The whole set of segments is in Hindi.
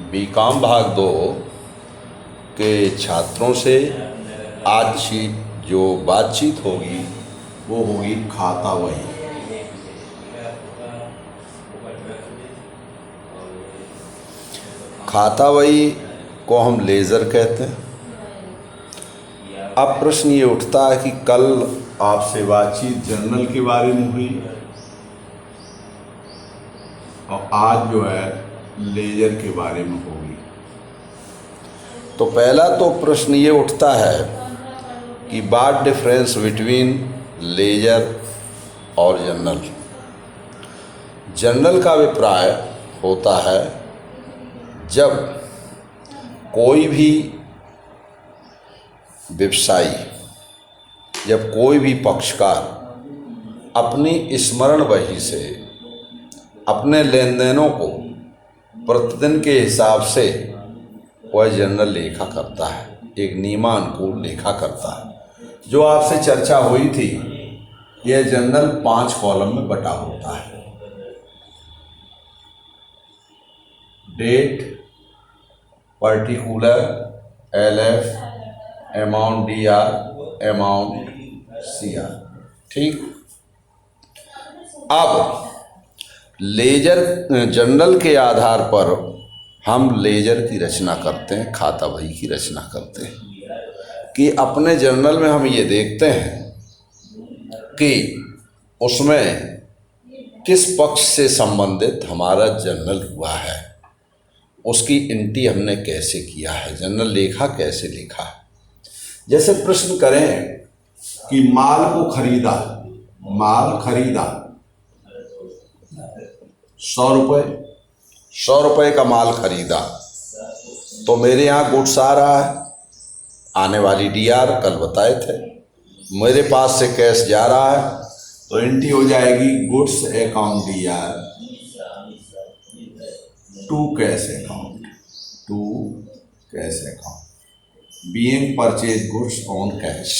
बीकॉम भाग 2 के छात्रों से आज की जो बातचीत होगी वो होगी खाता वही। खाता वही को हम लेज़र कहते हैं। अब प्रश्न ये उठता है कि कल आपसे बातचीत जर्नल के बारे में हुई और आज जो है लेज़र के बारे में होगी। तो पहला तो प्रश्न ये उठता है कि व्हाट डिफरेंस बिटवीन लेज़र और जर्नल। जर्नल का अभिप्राय होता है जब कोई भी व्यवसायी, जब कोई भी पक्षकार अपनी स्मरण बही से अपने लेन देनों को प्रतिदिन के हिसाब से वह जर्नल लेखा करता है, एक नियमानुकूल लेखा करता है। जो आपसे चर्चा हुई थी, यह जर्नल 5 कॉलम में बटा होता है। Date, particular, LF, amount DR, amount CR। ठीक। अब लेज़र जर्नल के आधार पर हम लेज़र की रचना करते हैं, खाता बही की रचना करते हैं कि अपने जर्नल में हम ये देखते हैं कि उसमें किस पक्ष से संबंधित हमारा जर्नल हुआ है, उसकी एंट्री हमने कैसे किया है, जर्नल लेखा कैसे लिखा है। जैसे प्रश्न करें कि माल को खरीदा, माल खरीदा 100 रुपये, 100 रुपये का माल खरीदा, तो मेरे यहाँ गुड्स आ रहा है, आने वाली DR कल बताए थे। मेरे पास से कैश जा रहा है तो एंट्री हो जाएगी goods account DR to cash account, to cash account, being purchase goods on cash.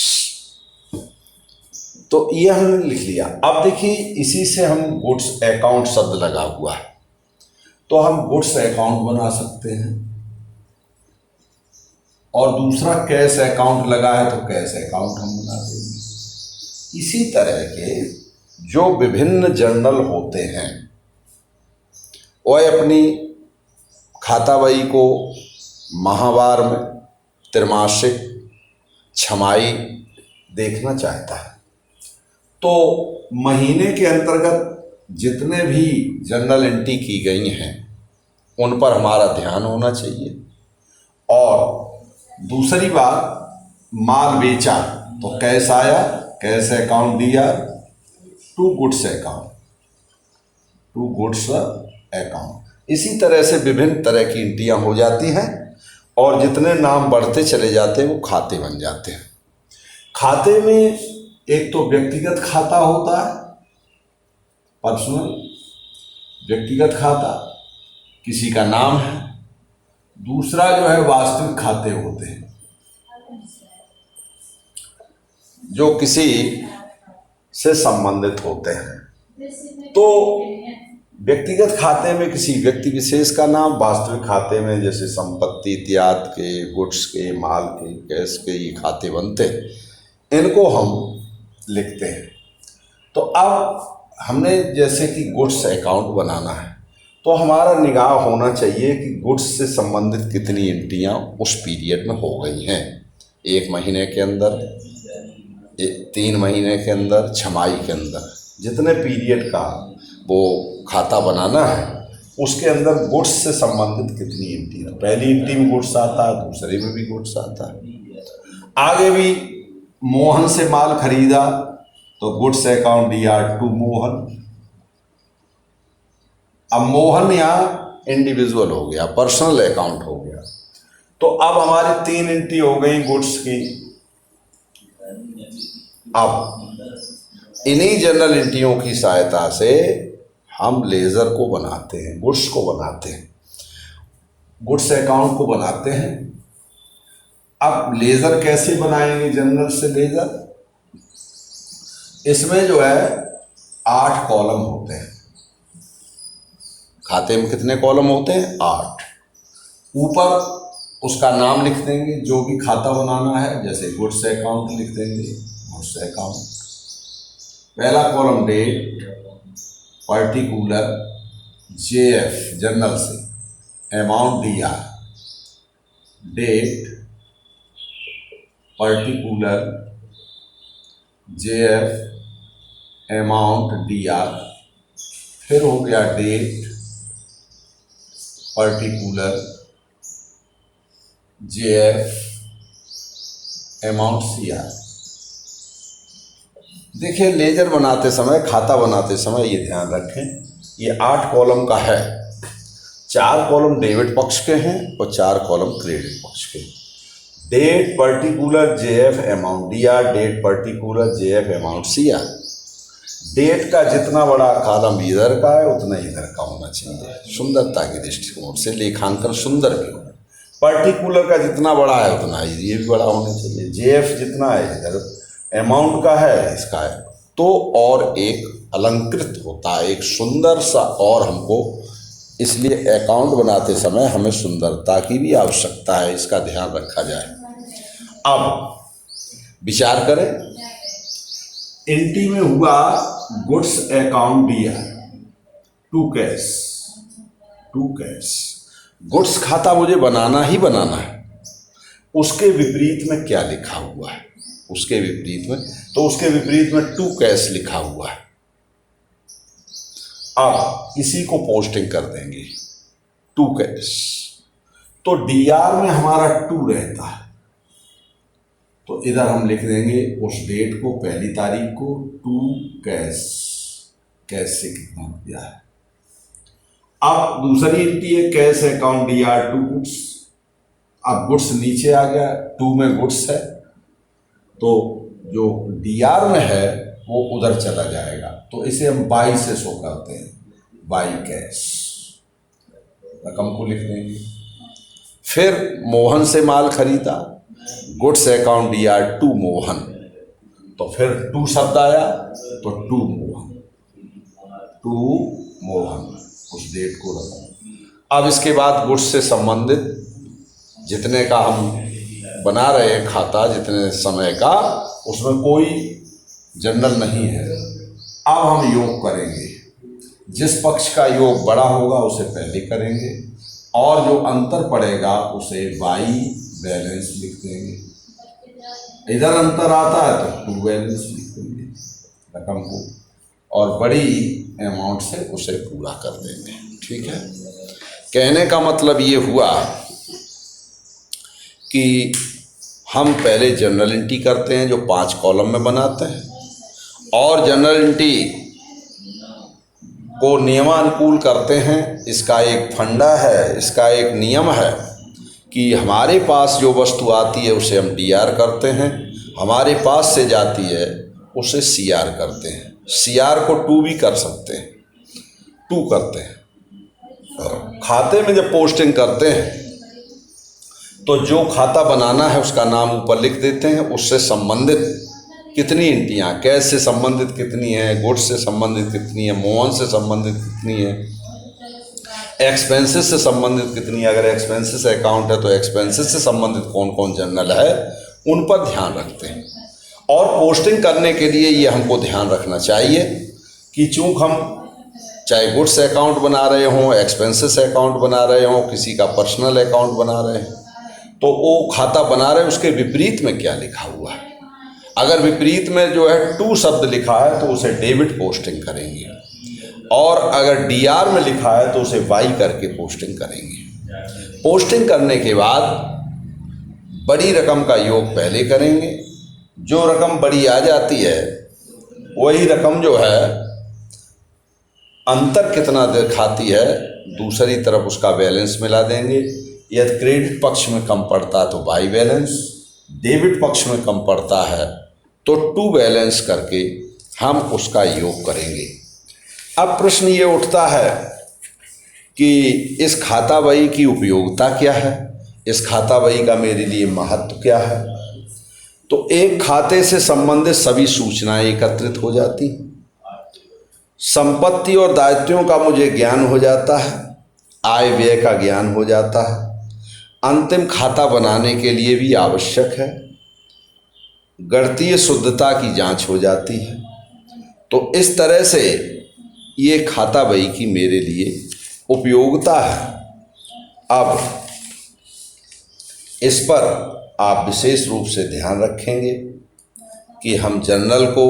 तो ये हमने लिख लिया। अब देखिए, इसी से हम गुड्स अकाउंट शब्द लगा हुआ है तो हम गुड्स अकाउंट बना सकते हैं, और दूसरा कैश अकाउंट लगा है तो कैश अकाउंट हम बना देंगे। इसी तरह के जो विभिन्न जर्नल होते हैं वह अपनी खाता बही को माहवार में, त्रैमासिक, छमाही देखना चाहता है। तो महीने के अंतर्गत जितने भी जर्नल एंट्री की गई हैं उन पर हमारा ध्यान होना चाहिए। और दूसरी बात, माल बेचा तो कैश आया, कैश अकाउंट दिया, to goods account, to goods account. इसी तरह से विभिन्न तरह की एंट्रियां हो जाती हैं और जितने नाम बढ़ते चले जाते हैं वो खाते बन जाते हैं। खाते में एक तो व्यक्तिगत खाता होता है, पर्सनल व्यक्तिगत खाता, किसी का नाम है। दूसरा जो है वास्तविक खाते होते हैं जो किसी से संबंधित होते हैं। तो व्यक्तिगत खाते में किसी व्यक्ति विशेष का नाम, वास्तविक खाते में जैसे संपत्ति इत्यादि के, गुड्स के, माल के, कैश के ये खाते बनते हैं, इनको हम लिखते हैं। तो अब हमने जैसे कि गुड्स अकाउंट बनाना है तो हमारा निगाह होना चाहिए कि गुड्स से संबंधित कितनी एंट्रियां उस पीरियड में हो गई हैं, 1 महीने के अंदर, 3 महीने के अंदर, छमाही के अंदर, जितने पीरियड का वो खाता बनाना है उसके अंदर गुड्स से संबंधित कितनी एंट्री है। पहली एंट्री में गुड्स आता है, दूसरे में भी गुड्स आता है। आगे भी मोहन से माल खरीदा तो goods account DR to Mohan. अब मोहन यहाँ इंडिविजुअल हो गया, पर्सनल अकाउंट हो गया। तो अब हमारी 3 एंट्री हो गई गुड्स की। अब इन्हीं जनरल एंट्रियों की सहायता से हम लेज़र को बनाते हैं, गुड्स को बनाते हैं, गुड्स अकाउंट को बनाते हैं। अब लेज़र कैसे बनाएंगे, जनरल से लेज़र? इसमें जो है 8 कॉलम होते हैं। खाते में कितने कॉलम होते हैं? 8। ऊपर उसका नाम लिख देंगे, जो भी खाता बनाना है, जैसे गुड्स अकाउंट लिख देंगे, गुड्स अकाउंट। पहला column date, particular, JF journal से, अमाउंट दिया, डेट, पर्टिकुलर, JF, अमाउंट दिया, फिर हो गया date, particular, JF, amount CR। देखिए, लेजर बनाते समय, खाता बनाते समय ये ध्यान रखें, ये 8 कॉलम का है। 4 कॉलम डेबिट पक्ष के हैं और 4 कॉलम क्रेडिट पक्ष के। डेट पर्टिकुलर JF अमाउंट दिया, date particular JF amount CR। Date का जितना बड़ा कॉलम इधर का है उतना इधर का होना चाहिए, सुंदरता के दृष्टिकोण से लेखांकन सुंदर भी हो। पर्टिकुलर का जितना बड़ा है उतना ये भी बड़ा होना चाहिए। JF जितना है इधर अमाउंट का है इसका है, तो और एक अलंकृत होता है, एक सुंदर सा। और हमको इसलिए अकाउंट बनाते समय हमें सुंदरता की भी आवश्यकता है, इसका ध्यान रखा जाए। अब विचार करें, एंट्री में हुआ गुड्स अकाउंट दिया, टू कैश। गुड्स खाता मुझे बनाना ही बनाना है, उसके विपरीत में क्या लिखा हुआ है, उसके विपरीत में, तो उसके विपरीत में टू कैश लिखा हुआ है। अब इसी को पोस्टिंग कर देंगे, टू कैश। तो DR में हमारा 2 रहता है, तो इधर हम लिख देंगे उस डेट को, पहली तारीख को, 2 कैश, कैश से कितना दिया है। अब दूसरी एंट्री है कैश अकाउंट DR 2 गुड्स। अब गुड्स नीचे आ गया, 2 में गुड्स है, तो जो DR में है वो उधर चला जाएगा, तो इसे हम बाई से शो करते हैं, बाई कैश, रकम को लिख देंगे। फिर मोहन से माल खरीदा, गुड्स अकाउंट DR 2 मोहन, तो फिर 2 शब्द आया, तो 2 मोहन, उस डेट को रखा। अब इसके बाद गुड्स से संबंधित जितने का हम बना रहे हैं खाता, जितने समय का, उसमें कोई जनरल नहीं है। अब हम योग करेंगे, जिस पक्ष का योग बड़ा होगा उसे पहले करेंगे, और जो अंतर पड़ेगा उसे बाई बैलेंस लिख देंगे। इधर अंतर आता है तो 2 बैलेंस लिख देंगे रकम को, और बड़ी अमाउंट से उसे पूरा कर देंगे। ठीक है, कहने का मतलब ये हुआ कि हम पहले जनरल एंट्री करते हैं जो 5 कॉलम में बनाते हैं, और जनरल एंट्री को नियमानुकूल करते हैं। इसका एक फंडा है, इसका एक नियम है कि हमारे पास जो वस्तु आती है उसे हम DR करते हैं, हमारे पास से जाती है उसे CR करते हैं। CR को 2 भी कर सकते हैं, 2 करते हैं। खाते में जब पोस्टिंग करते हैं तो जो खाता बनाना है उसका नाम ऊपर लिख देते हैं, उससे संबंधित कितनी एंट्रियाँ, कैश से संबंधित कितनी है, गुड्स से संबंधित कितनी है, मोहन से संबंधित कितनी है, एक्सपेंसेस से संबंधित कितनी है। अगर एक्सपेंसेस अकाउंट है तो एक्सपेंसेस से संबंधित कौन कौन जनरल है, उन पर ध्यान रखते हैं। और पोस्टिंग करने के लिए ये हमको ध्यान रखना चाहिए कि चूँकि हम चाहे गुड्स अकाउंट बना रहे हों, एक्सपेंसेस अकाउंट बना रहे हों, किसी का पर्सनल अकाउंट बना रहे हैं, तो वो खाता बना रहे हैं उसके विपरीत में क्या लिखा हुआ है। अगर विपरीत में जो है 2 शब्द लिखा है तो उसे डेबिट पोस्टिंग करेंगे, और अगर DR में लिखा है तो उसे बाई करके पोस्टिंग करेंगे। पोस्टिंग करने के बाद बड़ी रकम का योग पहले करेंगे, जो रकम बड़ी आ जाती है वही रकम जो है अंतर कितना दिखाती है दूसरी तरफ उसका बैलेंस मिला देंगे। यदि क्रेडिट पक्ष में कम पड़ता है तो बाई बैलेंस, डेबिट पक्ष में कम पड़ता है तो 2 बैलेंस करके हम उसका योग करेंगे। अब प्रश्न ये उठता है कि इस खाता बही की उपयोगिता क्या है, इस खाता बही का मेरे लिए महत्व क्या है। तो एक खाते से संबंधित सभी सूचनाएं एकत्रित हो जाती, संपत्ति और दायित्वों का मुझे ज्ञान हो जाता है, आय व्यय का ज्ञान हो जाता है, अंतिम खाता बनाने के लिए भी आवश्यक है। गणितीय शुद्धता की जांच हो जाती है। तो इस तरह से ये खाता बही की मेरे लिए उपयोगिता है। अब इस पर आप विशेष रूप से ध्यान रखेंगे कि हम जर्नल को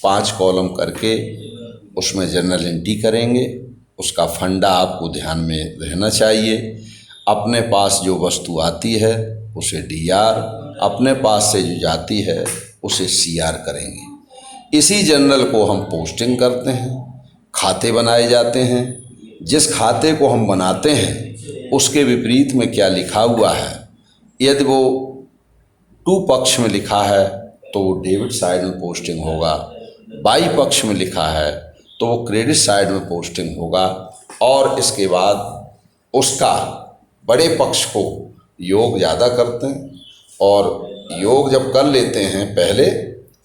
5 कॉलम करके उसमें जर्नल एंट्री करेंगे। उसका फंडा आपको ध्यान में रहना चाहिए। अपने पास जो वस्तु आती है उसे डीआर, अपने पास से जो जाती है उसे सीआर करेंगे। इसी जर्नल को हम पोस्टिंग करते हैं। खाते बनाए जाते हैं। जिस खाते को हम बनाते हैं उसके विपरीत में क्या लिखा हुआ है, यदि वो टू पक्ष में लिखा है तो वो डेबिट साइड में पोस्टिंग होगा, बाई पक्ष में लिखा है तो वो क्रेडिट साइड में पोस्टिंग होगा। और इसके बाद उसका बड़े पक्ष को योग ज़्यादा करते हैं और योग जब कर लेते हैं पहले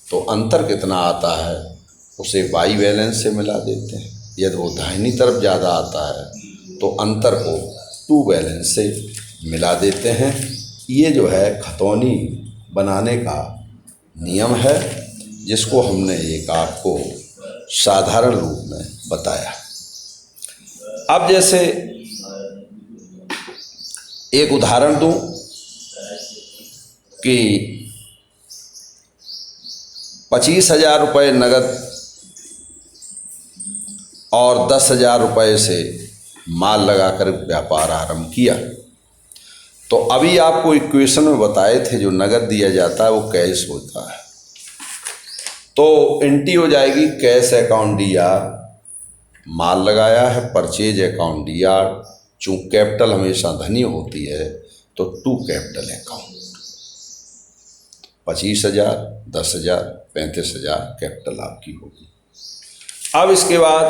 तो अंतर कितना आता है उसे बाई बैलेंस से मिला देते हैं। यदि वो दाहिनी तरफ ज़्यादा आता है तो अंतर को टू बैलेंस से मिला देते हैं। ये जो है खतौनी बनाने का नियम है, जिसको हमने एक आपको साधारण रूप में बताया। अब जैसे एक उदाहरण दूं कि 25,000 रुपये नगद और 10,000 रुपये से माल लगाकर व्यापार आरंभ किया। तो अभी आपको इक्वेशन में बताए थे जो नगद दिया जाता है वो कैश होता है। तो एंट्री हो जाएगी कैश अकाउंट डीआर, माल लगाया है परचेज अकाउंट डीआर। चूँकि कैपिटल हमेशा धनी होती है तो टू कैपिटल अकाउंट 25,000, 10,000, 35,000 कैपिटल आपकी होगी। अब इसके बाद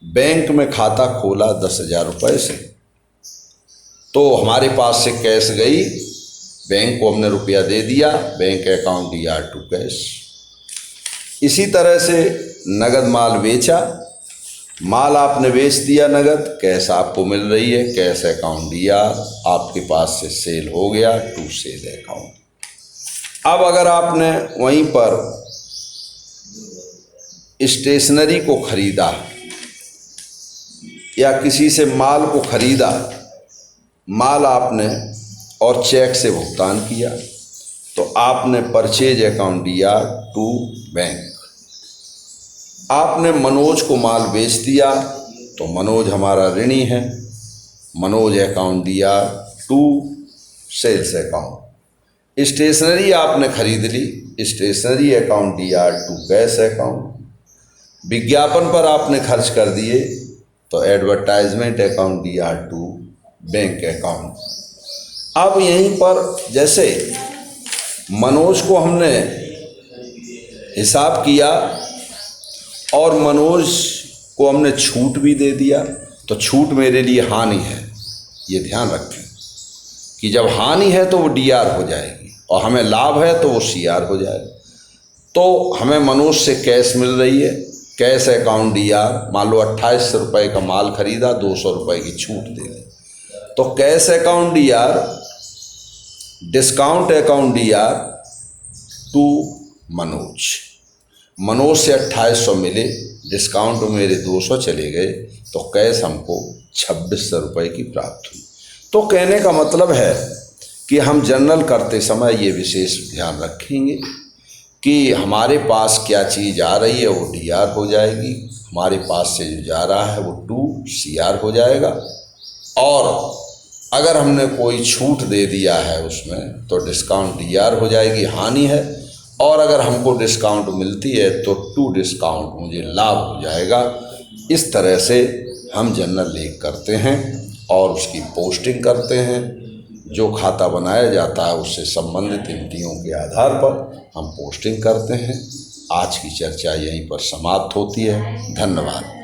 बैंक में खाता खोला 10,000 रुपये से, तो हमारे पास से कैश गई, बैंक को हमने रुपया दे दिया, bank account DR to cash. इसी तरह से नगद माल बेचा, माल आपने बेच दिया नगद, कैश आपको मिल रही है, कैश अकाउंट डीआर आपके पास से सेल हो गया टू सेल अकाउंट। अब अगर आपने वहीं पर स्टेशनरी को खरीदा या किसी से माल को खरीदा, माल आपने और चेक से भुगतान किया, तो आपने purchase account DR to bank. आपने मनोज को माल बेच दिया तो मनोज हमारा ऋणी है, Manoj account DR to sales account. Stationery आपने खरीद ली, stationery account DR to cash account. विज्ञापन पर आपने खर्च कर दिए तो advertisement account DR to bank account. अब यहीं पर जैसे मनोज को हमने हिसाब किया और मनोज को हमने छूट भी दे दिया, तो छूट मेरे लिए हानि है। ये ध्यान रखें कि जब हानि है तो वो डीआर हो जाएगी और हमें लाभ है तो वो सीआर हो जाएगा। तो हमें मनोज से कैश मिल रही है, कैश अकाउंट डीआर, मान लो 2800 रुपये का माल खरीदा, 200 रुपये की छूट दे दी, तो cash account DR discount account DR to Manoj. Manoj से 2800 मिले, डिस्काउंट में मेरे 200 चले गए, तो कैश हमको 2600 रुपये की प्राप्त हुई। तो कहने का मतलब है कि हम जर्नल करते समय ये विशेष ध्यान रखेंगे कि हमारे पास क्या चीज़ आ रही है वो डीआर हो जाएगी, हमारे पास से जो जा रहा है वो टू सीआर हो जाएगा, और अगर हमने कोई छूट दे दिया है उसमें तो डिस्काउंट डीआर हो जाएगी, हानि है, और अगर हमको डिस्काउंट मिलती है तो टू डिस्काउंट मुझे लाभ हो जाएगा। इस तरह से हम जर्नल लेख करते हैं और उसकी पोस्टिंग करते हैं। जो खाता बनाया जाता है उससे संबंधित एंट्रियों के आधार पर हम पोस्टिंग करते हैं। आज की चर्चा यहीं पर समाप्त होती है। धन्यवाद।